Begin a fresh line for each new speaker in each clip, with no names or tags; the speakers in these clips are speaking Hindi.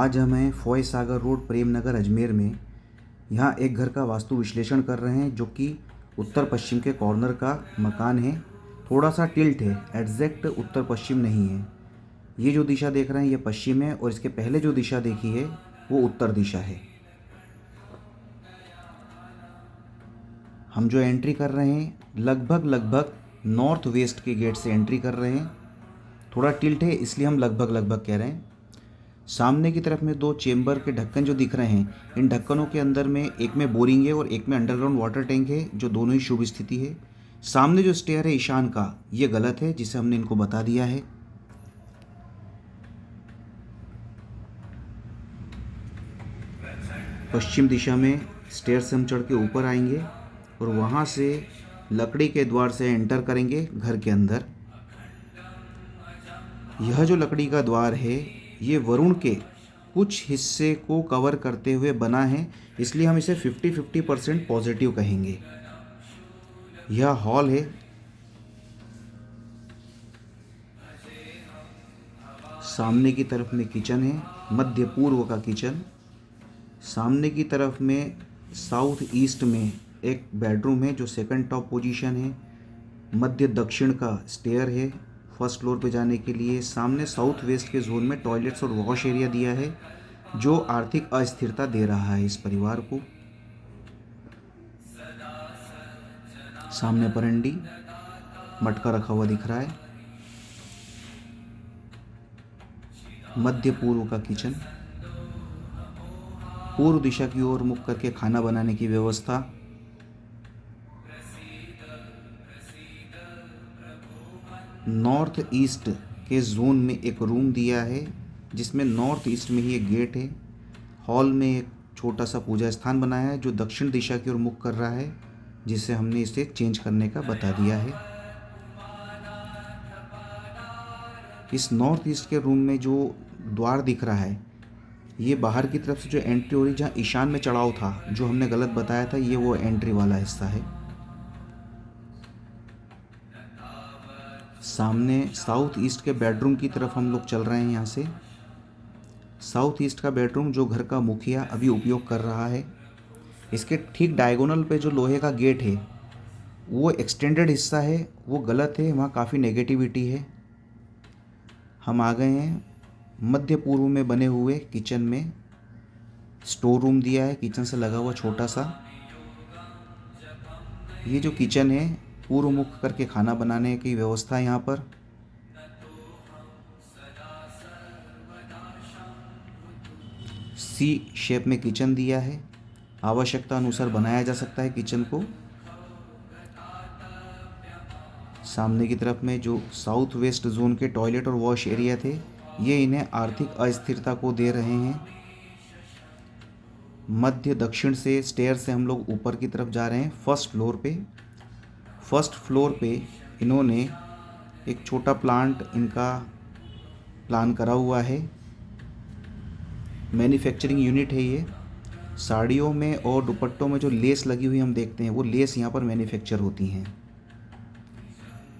आज हम हैं फॉय सागर रोड, प्रेमनगर, अजमेर में। यहाँ एक घर का वास्तु विश्लेषण कर रहे हैं जो कि उत्तर पश्चिम के कॉर्नर का मकान है। थोड़ा सा टिल्ट है, एग्जैक्ट उत्तर पश्चिम नहीं है। ये जो दिशा देख रहे हैं ये पश्चिम है और इसके पहले जो दिशा देखी है वो उत्तर दिशा है। हम जो एंट्री कर रहे हैं लगभग नॉर्थ वेस्ट के गेट से एंट्री कर रहे हैं। थोड़ा टिल्ट है इसलिए हम लगभग कह रहे हैं। सामने की तरफ में दो चेंबर के ढक्कन जो दिख रहे हैं, इन ढक्कनों के अंदर में एक में बोरिंग है और एक में अंडरग्राउंड वाटर टैंक है, जो दोनों ही शुभ स्थिति है। सामने जो स्टेयर है ईशान का, ये गलत है, जिसे हमने इनको बता दिया है। पश्चिम दिशा में स्टेयर से हम चढ़ के ऊपर आएंगे और वहाँ से लकड़ी के द्वार से एंटर करेंगे घर के अंदर। यह जो लकड़ी का द्वार है ये वरुण के कुछ हिस्से को कवर करते हुए बना है, इसलिए हम इसे 50-50% पॉजिटिव कहेंगे। यह हॉल है। सामने की तरफ में किचन है, मध्य पूर्व का किचन। सामने की तरफ में साउथ ईस्ट में एक बेडरूम है जो सेकंड टॉप पोजीशन है। मध्य दक्षिण का स्टेयर है फर्स्ट फ्लोर पे जाने के लिए। सामने साउथ वेस्ट के जोन में टॉयलेट्स और वॉश एरिया दिया है जो आर्थिक अस्थिरता दे रहा है इस परिवार को। सामने परंडी, मटका रखा हुआ दिख रहा है। मध्य पूर्व का किचन, पूर्व दिशा की ओर मुख करके खाना बनाने की व्यवस्था। नॉर्थ ईस्ट के जोन में एक रूम दिया है जिसमें नॉर्थ ईस्ट में ही एक गेट है। हॉल में एक छोटा सा पूजा स्थान बनाया है जो दक्षिण दिशा की ओर मुख कर रहा है, जिसे हमने इसे चेंज करने का बता दिया है। इस नॉर्थ ईस्ट के रूम में जो द्वार दिख रहा है, ये बाहर की तरफ से जो एंट्री हो रही, जहाँ ईशान में चढ़ाव था जो हमने गलत बताया था, ये वो एंट्री वाला हिस्सा है। सामने साउथ ईस्ट के बेडरूम की तरफ हम लोग चल रहे हैं। यहाँ से साउथ ईस्ट का बेडरूम जो घर का मुखिया अभी उपयोग कर रहा है, इसके ठीक डायगोनल पे जो लोहे का गेट है वो एक्सटेंडेड हिस्सा है, वो गलत है, वहाँ काफ़ी नेगेटिविटी है। हम आ गए हैं मध्य पूर्व में बने हुए किचन में। स्टोर रूम दिया है किचन से लगा हुआ छोटा सा। ये जो किचन है पूर्व मुख करके खाना बनाने की व्यवस्था है यहाँ पर। सी शेप में किचन दिया है, आवश्यकता अनुसार बनाया जा सकता है किचन को। सामने की तरफ में जो साउथ वेस्ट जोन के टॉयलेट और वॉश एरिया थे, ये इन्हें आर्थिक अस्थिरता को दे रहे हैं। मध्य दक्षिण से स्टेयर से हम लोग ऊपर की तरफ जा रहे हैं फर्स्ट फ्लोर पे। फर्स्ट फ्लोर पे इन्होंने एक छोटा प्लांट इनका प्लान करा हुआ है। मैन्युफैक्चरिंग यूनिट है ये। साड़ियों में और दुपट्टों में जो लेस लगी हुई हम देखते हैं, वो लेस यहाँ पर मैन्युफैक्चर होती हैं।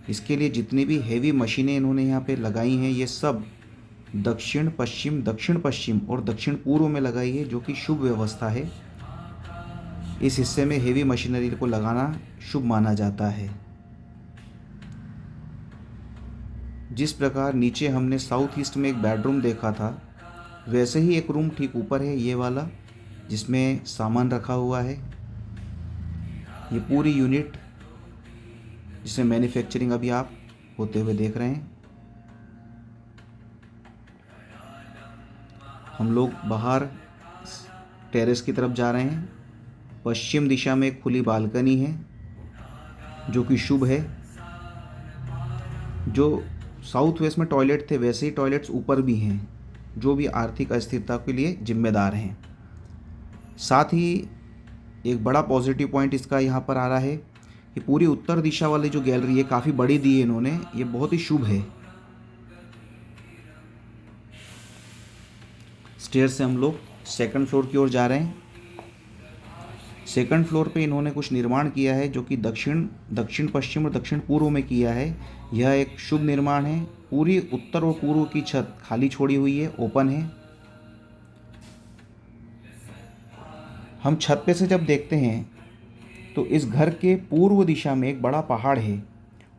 इसके लिए जितनी भी हेवी मशीनें इन्होंने यहाँ पे लगाई हैं, ये सब दक्षिण पश्चिम और दक्षिण पूर्व में लगाई है, जो कि शुभ व्यवस्था है। इस हिस्से में हेवी मशीनरी को लगाना शुभ माना जाता है। जिस प्रकार नीचे हमने साउथ ईस्ट में एक बेडरूम देखा था, वैसे ही एक रूम ठीक ऊपर है ये वाला, जिसमें सामान रखा हुआ है। ये पूरी यूनिट जिसमें मैन्युफैक्चरिंग अभी आप होते हुए देख रहे हैं। हम लोग बाहर टेरेस की तरफ जा रहे हैं। पश्चिम दिशा में एक खुली बालकनी है जो कि शुभ है। जो साउथ वेस्ट में टॉयलेट थे, वैसे ही टॉयलेट्स ऊपर भी हैं, जो भी आर्थिक अस्थिरता के लिए जिम्मेदार हैं। साथ ही एक बड़ा पॉजिटिव पॉइंट इसका यहाँ पर आ रहा है कि पूरी उत्तर दिशा वाली जो गैलरी है काफ़ी बड़ी दी है इन्होंने, ये बहुत ही शुभ है। स्टेयर से हम लोग सेकंड फ्लोर की ओर जा रहे हैं। सेकंड फ्लोर पे इन्होंने कुछ निर्माण किया है जो कि दक्षिण पश्चिम और दक्षिण पूर्व में किया है। यह एक शुभ निर्माण है। पूरी उत्तर और पूर्व की छत खाली छोड़ी हुई है, ओपन है। हम छत पे से जब देखते हैं तो इस घर के पूर्व दिशा में एक बड़ा पहाड़ है,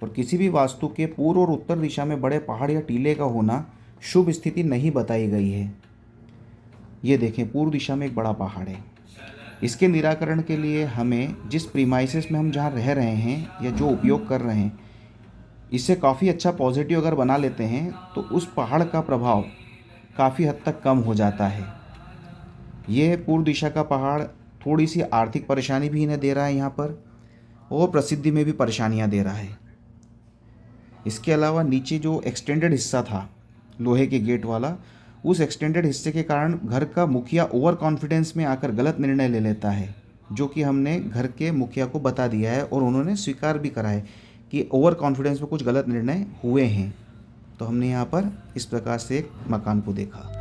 और किसी भी वास्तु के पूर्व और उत्तर दिशा में बड़े पहाड़ या टीले का होना शुभ स्थिति नहीं बताई गई है। ये देखें, पूर्व दिशा में एक बड़ा पहाड़ है। इसके निराकरण के लिए हमें जिस प्रीमाइसेस में हम जहाँ रह रहे हैं या जो उपयोग कर रहे हैं, इससे काफ़ी अच्छा पॉजिटिव अगर बना लेते हैं तो उस पहाड़ का प्रभाव काफ़ी हद तक कम हो जाता है। ये पूर्व दिशा का पहाड़ थोड़ी सी आर्थिक परेशानी भी इन्हें दे रहा है यहाँ पर, और प्रसिद्धि में भी परेशानियाँ दे रहा है। इसके अलावा नीचे जो एक्सटेंडेड हिस्सा था लोहे के गेट वाला, उस एक्सटेंडेड हिस्से के कारण घर का मुखिया ओवर कॉन्फिडेंस में आकर गलत निर्णय ले लेता है, जो कि हमने घर के मुखिया को बता दिया है और उन्होंने स्वीकार भी करा है कि ओवर कॉन्फिडेंस में कुछ गलत निर्णय हुए हैं। तो हमने यहाँ पर इस प्रकार से एक मकान को देखा।